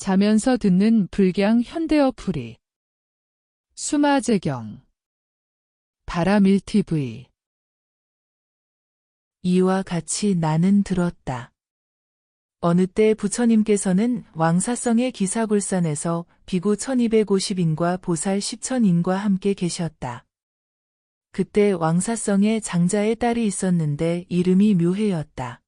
자면서 듣는 불경 현대어 풀이 수마제경 바라밀TV. 이와 같이 나는 들었다. 어느 때 부처님께서는 왕사성의 기사굴산에서 비구 1250인과 보살 10,000인과 함께 계셨다. 그때 왕사성에 장자의 딸이 있었는데 이름이 묘혜였다.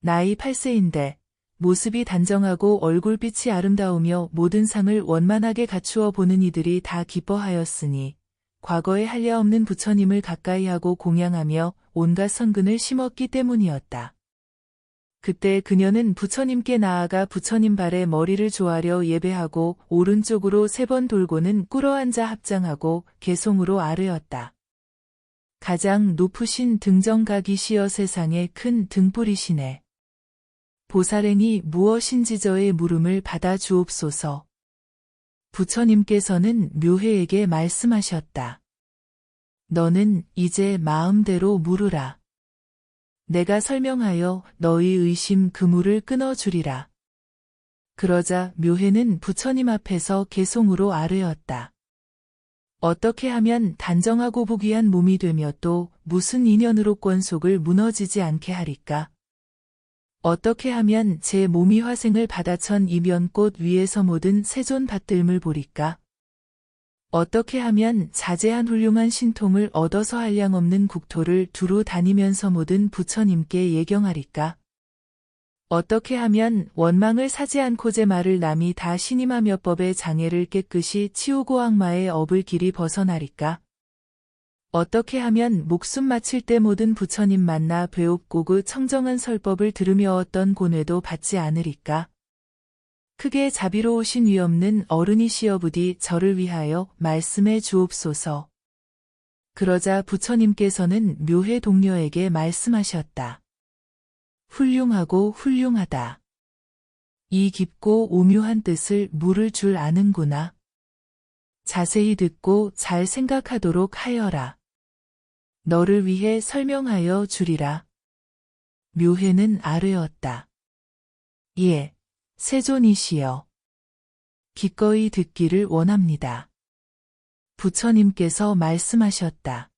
나이 8세인데 모습이 단정하고 얼굴빛이 아름다우며 모든 상을 원만하게 갖추어 보는 이들이 다 기뻐하였으니 과거에 한량없는 부처님을 가까이하고 공양하며 온갖 선근을 심었기 때문이었다. 그때 그녀는 부처님께 나아가 부처님 발에 머리를 조아려 예배하고 오른쪽으로 3번 돌고는 꿇어앉아 합장하고 개송으로 아뢰었다. 가장 높으신 등정각이시여 세상의 큰 등불이시네. 보살행이 무엇인지저의 물음을 받아 주옵소서. 부처님께서는 묘혜에게 말씀하셨다. 너는 이제 마음대로 물으라. 내가 설명하여 너희 의심 그물을 끊어주리라. 그러자 묘혜는 부처님 앞에서 개송으로 아뢰었다. 어떻게 하면 단정하고 부귀한 몸이 되며 또 무슨 인연으로 권속을 무너지지 않게 하리까? 어떻게 하면 제 몸이 화생을 받아천 이면꽃 위에서 모든 세존 받들물 보리까? 어떻게 하면 자제한 훌륭한 신통을 얻어서 한량없는 국토를 두루 다니면서 모든 부처님께 예경하리까? 어떻게 하면 원망을 사지 않고 제 말을 남이 다 신임하며 법의 장애를 깨끗이 치우고 악마의 업을 길이 벗어나리까? 어떻게 하면 목숨 마칠 때 모든 부처님 만나 배웁고 그 청정한 설법을 들으며 어떤 고뇌도 받지 않으리까? 크게 자비로우신 위없는 어른이시여 부디 저를 위하여 말씀해 주옵소서. 그러자 부처님께서는 묘혜 동료에게 말씀하셨다. 훌륭하고 훌륭하다. 이 깊고 오묘한 뜻을 물을 줄 아는구나. 자세히 듣고 잘 생각하도록 하여라. 너를 위해 설명하여 주리라. 묘혜는 아뢰었다. 예, 세존이시여. 기꺼이 듣기를 원합니다. 부처님께서 말씀하셨다.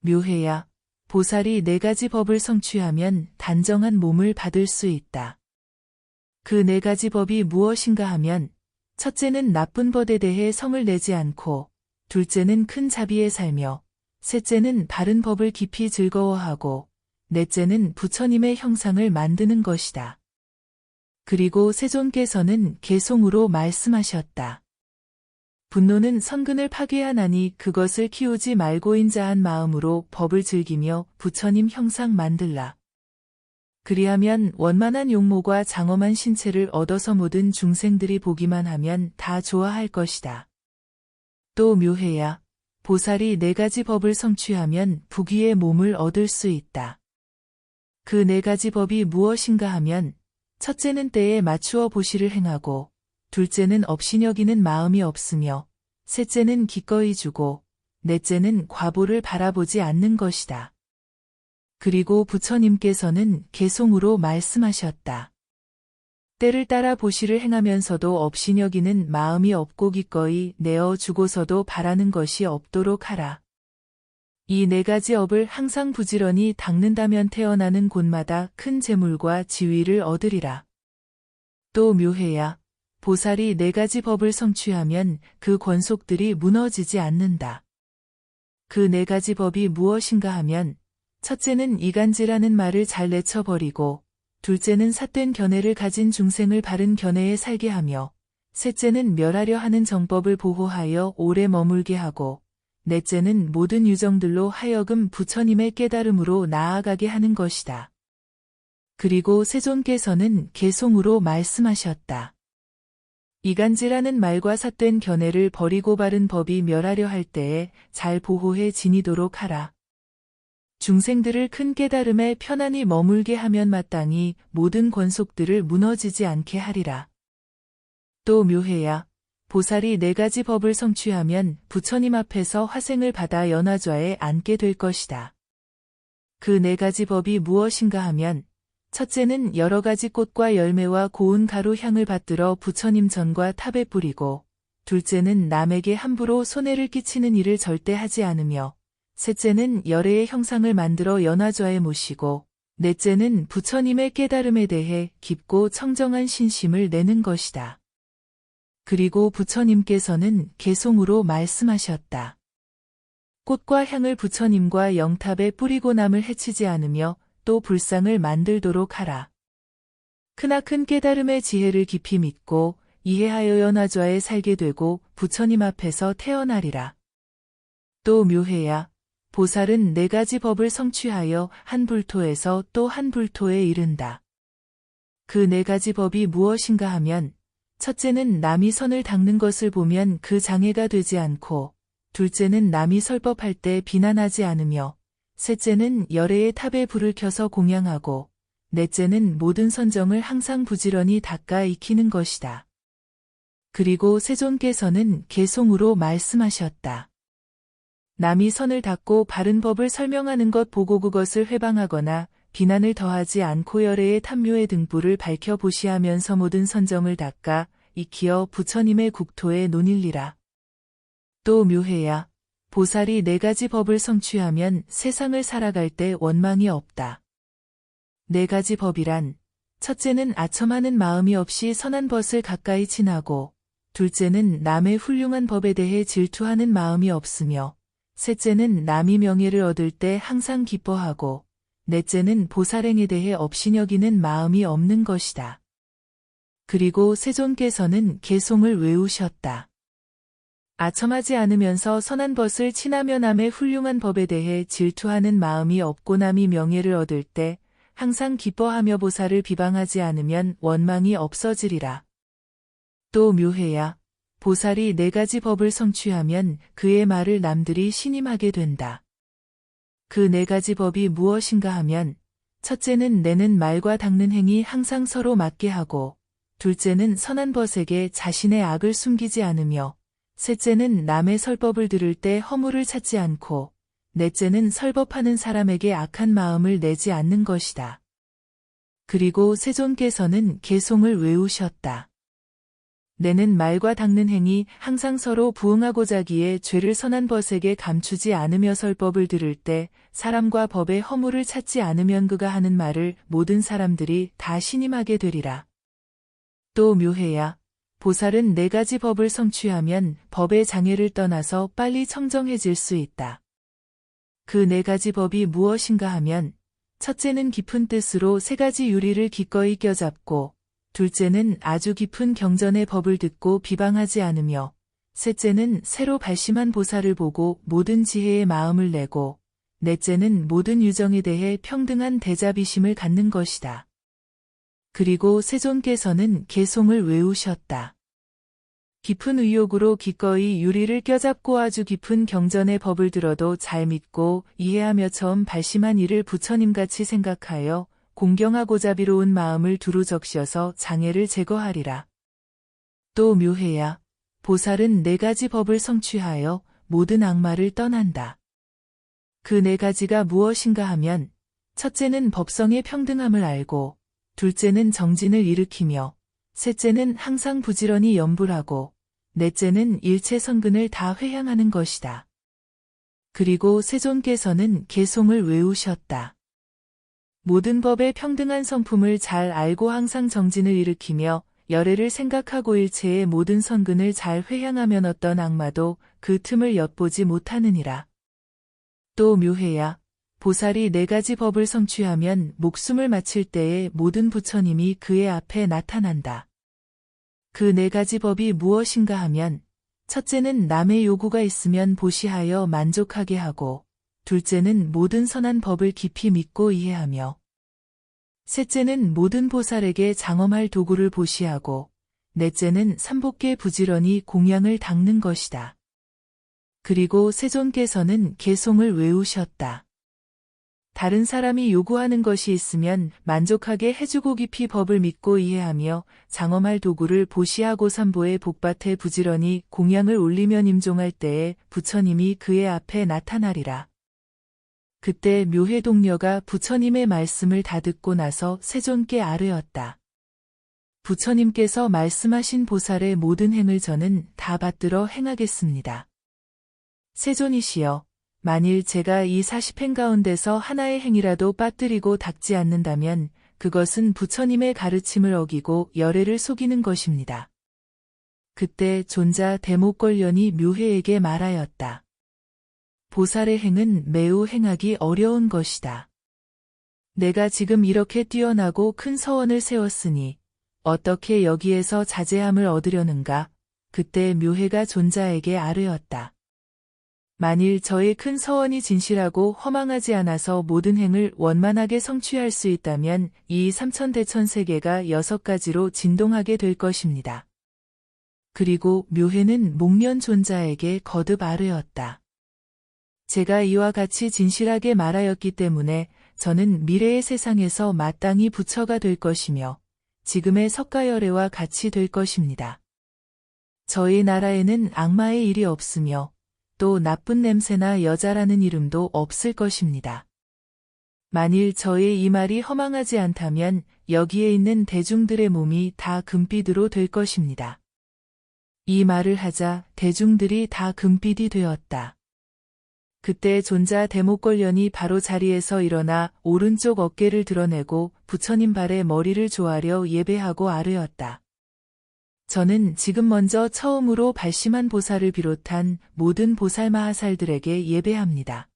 묘혜야, 보살이 4가지 법을 성취하면 단정한 몸을 받을 수 있다. 그 4가지 법이 무엇인가 하면 첫째는 나쁜 법에 대해 성을 내지 않고, 둘째는 큰 자비에 살며, 셋째는 바른 법을 깊이 즐거워하고, 넷째는 부처님의 형상을 만드는 것이다. 그리고 세존께서는 개송으로 말씀하셨다. 분노는 선근을 파괴하나니 그것을 키우지 말고 인자한 마음으로 법을 즐기며 부처님 형상 만들라. 그리하면 원만한 용모과 장엄한 신체를 얻어서 모든 중생들이 보기만 하면 다 좋아할 것이다. 또 묘혜야, 보살이 4가지 법을 성취하면 부귀의 몸을 얻을 수 있다. 그 4가지 법이 무엇인가 하면 첫째는 때에 맞추어 보시를 행하고, 둘째는 업신여기는 마음이 없으며, 셋째는 기꺼이 주고, 넷째는 과보를 바라보지 않는 것이다. 그리고 부처님께서는 개송으로 말씀하셨다. 때를 따라 보시를 행하면서도 업신여기는 마음이 없고 기꺼이 내어주고서도 바라는 것이 없도록 하라. 이 4가지 업을 항상 부지런히 닦는다면 태어나는 곳마다 큰 재물과 지위를 얻으리라. 또 묘혜야, 보살이 4가지 법을 성취하면 그 권속들이 무너지지 않는다. 그 4가지 법이 무엇인가 하면 첫째는 이간질하는 말을 잘 내쳐버리고, 둘째는 삿된 견해를 가진 중생을 바른 견해에 살게 하며, 셋째는 멸하려 하는 정법을 보호하여 오래 머물게 하고, 넷째는 모든 유정들로 하여금 부처님의 깨달음으로 나아가게 하는 것이다. 그리고 세존께서는 개송으로 말씀하셨다. 이간질하는 말과 삿된 견해를 버리고 바른 법이 멸하려 할 때에 잘 보호해 지니도록 하라. 중생들을 큰 깨달음에 편안히 머물게 하면 마땅히 모든 권속들을 무너지지 않게 하리라. 또 묘혜야, 보살이 4가지 법을 성취하면 부처님 앞에서 화생을 받아 연화좌에 앉게 될 것이다. 그 4가지 법이 무엇인가 하면 첫째는 여러 가지 꽃과 열매와 고운 가루 향을 받들어 부처님 전과 탑에 뿌리고, 둘째는 남에게 함부로 손해를 끼치는 일을 절대 하지 않으며, 셋째는 열애의 형상을 만들어 연화좌에 모시고, 넷째는 부처님의 깨달음에 대해 깊고 청정한 신심을 내는 것이다. 그리고 부처님께서는 개송으로 말씀하셨다. 꽃과 향을 부처님과 영탑에 뿌리고 남을 해치지 않으며 또 불상을 만들도록 하라. 크나큰 깨달음의 지혜를 깊이 믿고 이해하여 연화좌에 살게 되고 부처님 앞에서 태어나리라. 또 묘해야 보살은 네 가지 법을 성취하여 한 불토에서 또 한 불토에 이른다. 그 네 가지 법이 무엇인가 하면, 첫째는 남이 선을 닦는 것을 보면 그 장애가 되지 않고, 둘째는 남이 설법할 때 비난하지 않으며, 셋째는 열애의 탑에 불을 켜서 공양하고, 넷째는 모든 선정을 항상 부지런히 닦아 익히는 것이다. 그리고 세존께서는 개송으로 말씀하셨다. 남이 선을 닦고 바른 법을 설명하는 것 보고 그것을 회방하거나 비난을 더하지 않고 열애의 탐묘의 등불을 밝혀 보시하면서 모든 선정을 닦아 익히어 부처님의 국토에 논일리라. 또 묘해야 보살이 네 가지 법을 성취하면 세상을 살아갈 때 원망이 없다. 네 가지 법이란, 첫째는 아첨하는 마음이 없이 선한 것을 가까이 친하고, 둘째는 남의 훌륭한 법에 대해 질투하는 마음이 없으며, 셋째는 남이 명예를 얻을 때 항상 기뻐하고, 넷째는 보살행에 대해 업신여기는 마음이 없는 것이다. 그리고 세존께서는 개송을 외우셨다. 아첨하지 않으면서 선한 것을 친하며 남의 훌륭한 법에 대해 질투하는 마음이 없고 남이 명예를 얻을 때 항상 기뻐하며 보살을 비방하지 않으면 원망이 없어지리라. 또 묘해야 보살이 네 가지 법을 성취하면 그의 말을 남들이 신임하게 된다. 그 네 가지 법이 무엇인가 하면, 첫째는 내는 말과 닦는 행위 항상 서로 맞게 하고, 둘째는 선한 벗에게 자신의 악을 숨기지 않으며, 셋째는 남의 설법을 들을 때 허물을 찾지 않고, 넷째는 설법하는 사람에게 악한 마음을 내지 않는 것이다. 그리고 세존께서는 개송을 외우셨다. 내는 말과 닦는 행위 항상 서로 부응하고자 하기에 죄를 선한 벗에게 감추지 않으며 설법을 들을 때 사람과 법의 허물을 찾지 않으면 그가 하는 말을 모든 사람들이 다 신임하게 되리라. 또 묘해야 보살은 네 가지 법을 성취하면 법의 장애를 떠나서 빨리 청정해질 수 있다. 그 네 가지 법이 무엇인가 하면, 첫째는 깊은 뜻으로 세 가지 유리를 기꺼이 껴잡고, 둘째는 아주 깊은 경전의 법을 듣고 비방하지 않으며, 셋째는 새로 발심한 보살을 보고 모든 지혜의 마음을 내고, 넷째는 모든 유정에 대해 평등한 대자비심을 갖는 것이다. 그리고 세존께서는 개송을 외우셨다. 깊은 의욕으로 기꺼이 유리를 껴잡고 아주 깊은 경전의 법을 들어도 잘 믿고 이해하며 처음 발심한 이를 부처님같이 생각하여 공경하고 자비로운 마음을 두루 적셔서 장애를 제거하리라. 또 묘해야 보살은 네 가지 법을 성취하여 모든 악마를 떠난다. 그 네 가지가 무엇인가 하면, 첫째는 법성의 평등함을 알고, 둘째는 정진을 일으키며, 셋째는 항상 부지런히 염불하고, 넷째는 일체 선근을 다 회향하는 것이다. 그리고 세존께서는 개송을 외우셨다. 모든 법의 평등한 성품을 잘 알고 항상 정진을 일으키며 열애를 생각하고 일체의 모든 선근을 잘 회향하면 어떤 악마도 그 틈을 엿보지 못하느니라. 또 묘해야 보살이 네 가지 법을 성취하면 목숨을 마칠 때에 모든 부처님이 그의 앞에 나타난다. 그 네 가지 법이 무엇인가 하면, 첫째는 남의 요구가 있으면 보시하여 만족하게 하고, 둘째는 모든 선한 법을 깊이 믿고 이해하며, 셋째는 모든 보살에게 장엄할 도구를 보시하고, 넷째는 삼복계 부지런히 공양을 닦는 것이다. 그리고 세존께서는 개송을 외우셨다. 다른 사람이 요구하는 것이 있으면 만족하게 해주고 깊이 법을 믿고 이해하며 장엄할 도구를 보시하고 삼보의 복밭에 부지런히 공양을 올리며 임종할 때에 부처님이 그의 앞에 나타나리라. 그때 묘해 동녀가 부처님의 말씀을 다 듣고 나서 세존께 아뢰었다. 부처님께서 말씀하신 보살의 모든 행을 저는 다 받들어 행하겠습니다. 세존이시여, 만일 제가 이 40행 가운데서 하나의 행이라도 빠뜨리고 닦지 않는다면 그것은 부처님의 가르침을 어기고 열애를 속이는 것입니다. 그때 존자 대목걸련이 묘해에게 말하였다. 보살의 행은 매우 행하기 어려운 것이다. 내가 지금 이렇게 뛰어나고 큰 서원을 세웠으니 어떻게 여기에서 자제함을 얻으려는가? 그때 묘해가 존자에게 아뢰었다. 만일 저의 큰 서원이 진실하고 허망하지 않아서 모든 행을 원만하게 성취할 수 있다면 이 삼천대천세계가 6가지로 진동하게 될 것입니다. 그리고 묘해는 목련 존자에게 거듭 아뢰었다. 제가 이와 같이 진실하게 말하였기 때문에 저는 미래의 세상에서 마땅히 부처가 될 것이며 지금의 석가열애와 같이 될 것입니다. 저희 나라에는 악마의 일이 없으며 또 나쁜 냄새나 여자라는 이름도 없을 것입니다. 만일 저의 이 말이 허망하지 않다면 여기에 있는 대중들의 몸이 다 금빛으로 될 것입니다. 이 말을 하자 대중들이 다 금빛이 되었다. 그때 존자 대목걸련이 바로 자리에서 일어나 오른쪽 어깨를 드러내고 부처님 발에 머리를 조아려 예배하고 아뢰었다. 저는 지금 먼저 처음으로 발심한 보살을 비롯한 모든 보살마하살들에게 예배합니다.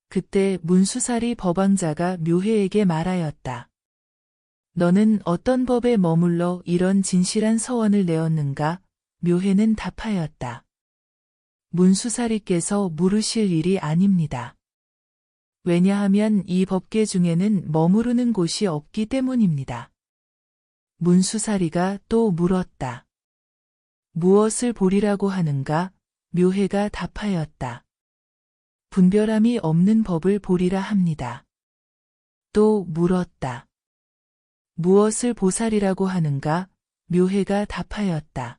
그때 문수사리 법왕자가 묘해에게 말하였다. 너는 어떤 법에 머물러 이런 진실한 서원을 내었는가? 묘해는 답하였다. 문수사리께서 물으실 일이 아닙니다. 왜냐하면 이 법계 중에는 머무르는 곳이 없기 때문입니다. 문수사리가 또 물었다. 무엇을 보리라고 하는가? 묘해가 답하였다. 분별함이 없는 법을 보리라 합니다. 또 물었다. 무엇을 보살이라고 하는가? 묘해가 답하였다.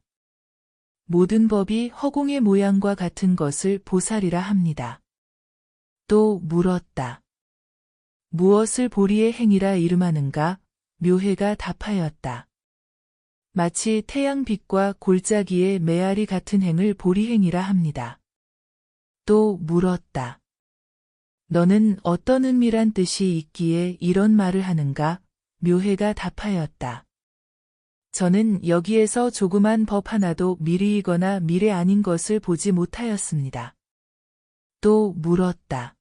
모든 법이 허공의 모양과 같은 것을 보살이라 합니다. 또 물었다. 무엇을 보리의 행이라 이름하는가? 묘해가 답하였다. 마치 태양빛과 골짜기의 메아리 같은 행을 보리행이라 합니다. 또 물었다. 너는 어떤 은밀한 뜻이 있기에 이런 말을 하는가? 묘해가 답하였다. 저는 여기에서 조그만 법 하나도 미리이거나 미래 아닌 것을 보지 못하였습니다. 또 물었다.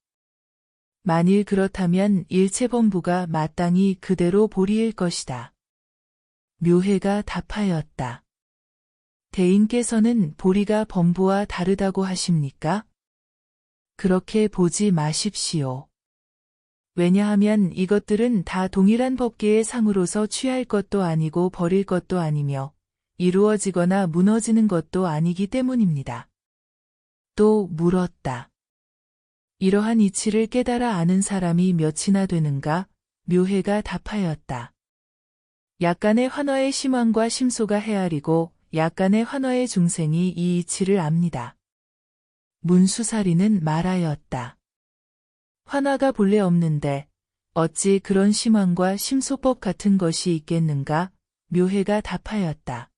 만일 그렇다면 일체범부가 마땅히 그대로 보리일 것이다. 묘해가 답하였다. 대인께서는 보리가 범부와 다르다고 하십니까? 그렇게 보지 마십시오. 왜냐하면 이것들은 다 동일한 법계의 상으로서 취할 것도 아니고 버릴 것도 아니며 이루어지거나 무너지는 것도 아니기 때문입니다. 또 물었다. 이러한 이치를 깨달아 아는 사람이 몇이나 되는가? 묘해가 답하였다. 약간의 환화의 심왕과 심소가 헤아리고 약간의 환화의 중생이 이 이치를 압니다. 문수사리는 말하였다. 환화가 본래 없는데 어찌 그런 심왕과 심소법 같은 것이 있겠는가? 묘해가 답하였다.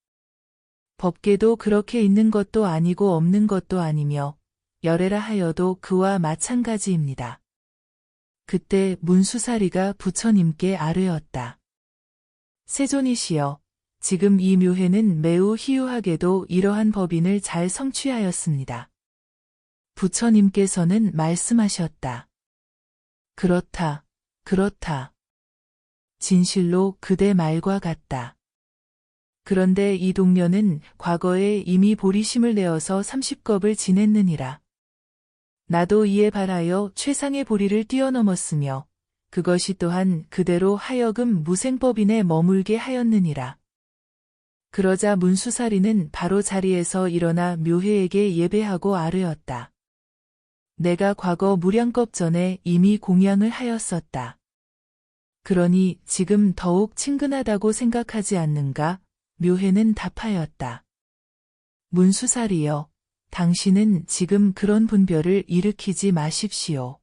법계도 그렇게 있는 것도 아니고 없는 것도 아니며 열애라 하여도 그와 마찬가지입니다. 그때 문수사리가 부처님께 아뢰었다. 세존이시여, 지금 이 묘해는 매우 희유하게도 이러한 법인을 잘 성취하였습니다. 부처님께서는 말씀하셨다. 그렇다, 그렇다. 진실로 그대 말과 같다. 그런데 이 동녀는 과거에 이미 보리심을 내어서 30겁을 지냈느니라. 나도 이에 발하여 최상의 보리를 뛰어넘었으며 그것이 또한 그대로 하여금 무생법인에 머물게 하였느니라. 그러자 문수사리는 바로 자리에서 일어나 묘해에게 예배하고 아뢰었다. 내가 과거 무량겁 전에 이미 공양을 하였었다. 그러니 지금 더욱 친근하다고 생각하지 않는가? 묘해는 답하였다. 문수사리여, 당신은 지금 그런 분별을 일으키지 마십시오.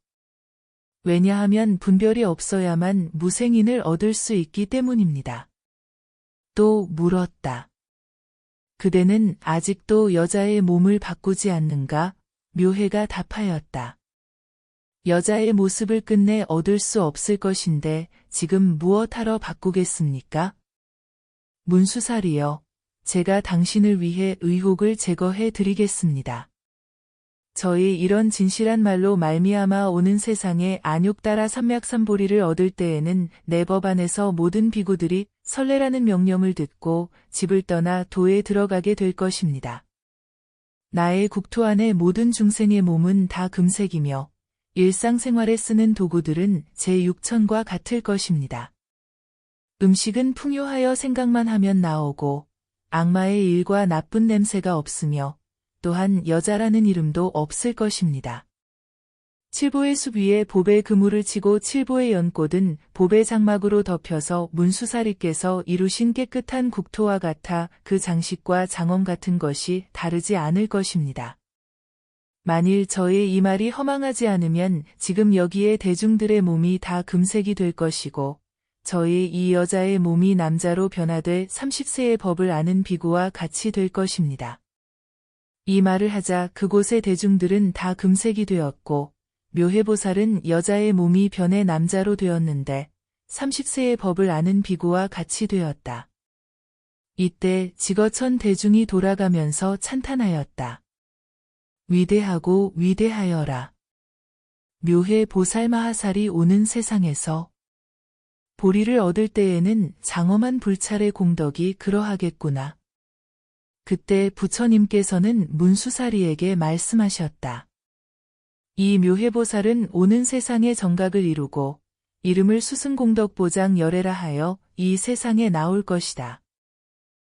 왜냐하면 분별이 없어야만 무생인을 얻을 수 있기 때문입니다. 또 물었다. 그대는 아직도 여자의 몸을 바꾸지 않는가? 묘해가 답하였다. 여자의 모습을 끝내 얻을 수 없을 것인데 지금 무엇하러 바꾸겠습니까? 문수살이여, 제가 당신을 위해 의혹을 제거해 드리겠습니다. 저희 이런 진실한 말로 말미암아 오는 세상에 안욕 따라 삼맥삼보리를 얻을 때에는 내 법 안에서 모든 비구들이 설례라는 명령을 듣고 집을 떠나 도에 들어가게 될 것입니다. 나의 국토 안의 모든 중생의 몸은 다 금색이며 일상생활에 쓰는 도구들은 제6천과 같을 것입니다. 음식은 풍요하여 생각만 하면 나오고 악마의 일과 나쁜 냄새가 없으며 또한 여자라는 이름도 없을 것입니다. 칠보의 숲 위에 보배 그물을 치고 칠보의 연꽃은 보배 장막으로 덮여서 문수사리께서 이루신 깨끗한 국토와 같아 그 장식과 장엄 같은 것이 다르지 않을 것입니다. 만일 저의 이 말이 허망하지 않으면 지금 여기에 대중들의 몸이 다 금색이 될 것이고 저의 이 여자의 몸이 남자로 변화돼 30세의 법을 아는 비구와 같이 될 것입니다. 이 말을 하자 그곳의 대중들은 다 금색이 되었고 묘해보살은 여자의 몸이 변해 남자로 되었는데 30세의 법을 아는 비구와 같이 되었다. 이때 지거천 대중이 돌아가면서 찬탄하였다. 위대하고 위대하여라. 묘해보살 마하살이 오는 세상에서 보리를 얻을 때에는 장엄한 불찰의 공덕이 그러하겠구나. 그때 부처님께서는 문수사리에게 말씀하셨다. 이 묘해보살은 오는 세상의 정각을 이루고 이름을 수승공덕보장 열애라 하여 이 세상에 나올 것이다.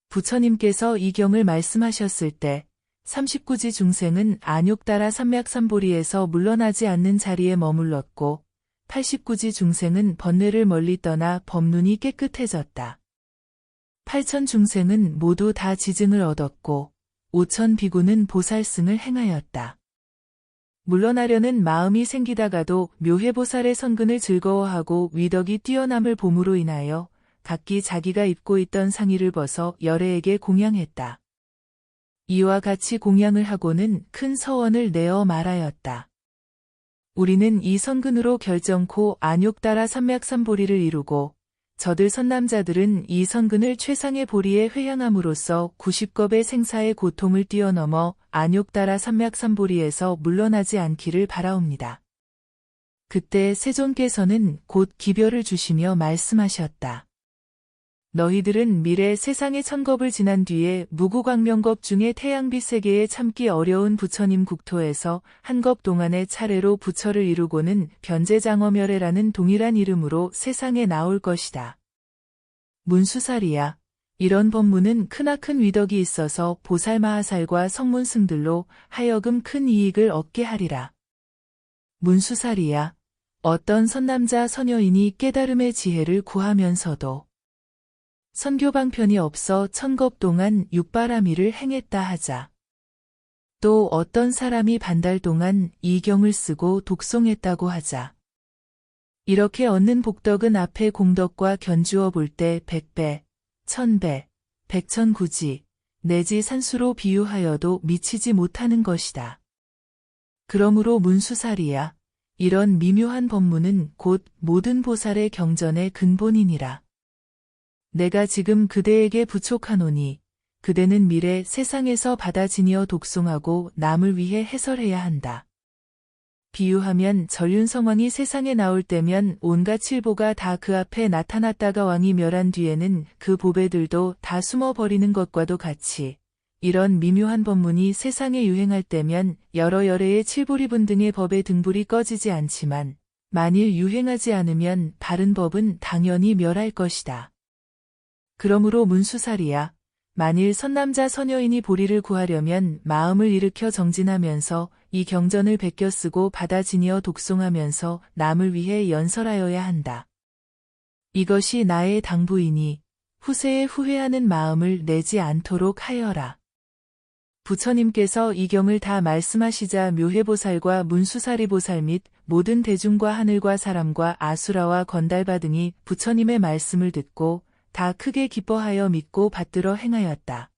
부처님께서 이 경을 말씀하셨을 때 39지 중생은 안욕 따라 삼맥삼보리에서 물러나지 않는 자리에 머물렀고 89지 중생은 번뇌를 멀리 떠나 법눈이 깨끗해졌다. 8천 중생은 모두 다 지증을 얻었고 5천 비구는 보살승을 행하였다. 물러나려는 마음이 생기다가도 묘해보살의 선근을 즐거워하고 위덕이 뛰어남을 봄으로 인하여 각기 자기가 입고 있던 상의를 벗어 열애에게 공양했다. 이와 같이 공양을 하고는 큰 서원을 내어 말하였다. 우리는 이 선근으로 결정코 안욕 따라 삼맥삼보리를 이루고 저들 선남자들은 이 선근을 최상의 보리에 회향함으로써 90겁의 생사의 고통을 뛰어넘어 안욕 따라 삼맥삼보리에서 물러나지 않기를 바라옵니다. 그때 세존께서는 곧 기별을 주시며 말씀하셨다. 너희들은 미래 세상의 천겁을 지난 뒤에 무구광명겁 중에 태양빛 세계에 참기 어려운 부처님 국토에서 한 겁 동안의 차례로 부처를 이루고는 변제장엄열애라는 동일한 이름으로 세상에 나올 것이다. 문수살이야. 이런 법문은 크나큰 위덕이 있어서 보살마하살과 성문승들로 하여금 큰 이익을 얻게 하리라. 문수살이야. 어떤 선남자 선여인이 깨달음의 지혜를 구하면서도 선교방편이 없어 천겁 동안 육바라밀을 행했다 하자. 또 어떤 사람이 반달 동안 이 경을 쓰고 독송했다고 하자. 이렇게 얻는 복덕은 앞에 공덕과 견주어 볼 때 100배, 1000배, 100천구지, 내지 산수로 비유하여도 미치지 못하는 것이다. 그러므로 문수살이야. 이런 미묘한 법문은 곧 모든 보살의 경전의 근본이니라. 내가 지금 그대에게 부촉하노니 그대는 미래 세상에서 받아지니어 독송하고 남을 위해 해설해야 한다. 비유하면 전륜성왕이 세상에 나올 때면 온갖 칠보가 다 그 앞에 나타났다가 왕이 멸한 뒤에는 그 보배들도 다 숨어버리는 것과도 같이 이런 미묘한 법문이 세상에 유행할 때면 여러 열애의 칠보리분 등의 법의 등불이 꺼지지 않지만 만일 유행하지 않으면 바른 법은 당연히 멸할 것이다. 그러므로 문수살이야. 만일 선남자 선여인이 보리를 구하려면 마음을 일으켜 정진하면서 이 경전을 베껴 쓰고 받아지니어 독송하면서 남을 위해 연설하여야 한다. 이것이 나의 당부이니 후세에 후회하는 마음을 내지 않도록 하여라. 부처님께서 이 경을 다 말씀하시자 묘해보살과 문수사리보살 및 모든 대중과 하늘과 사람과 아수라와 건달바 등이 부처님의 말씀을 듣고 다 크게 기뻐하여 믿고 받들어 행하였다.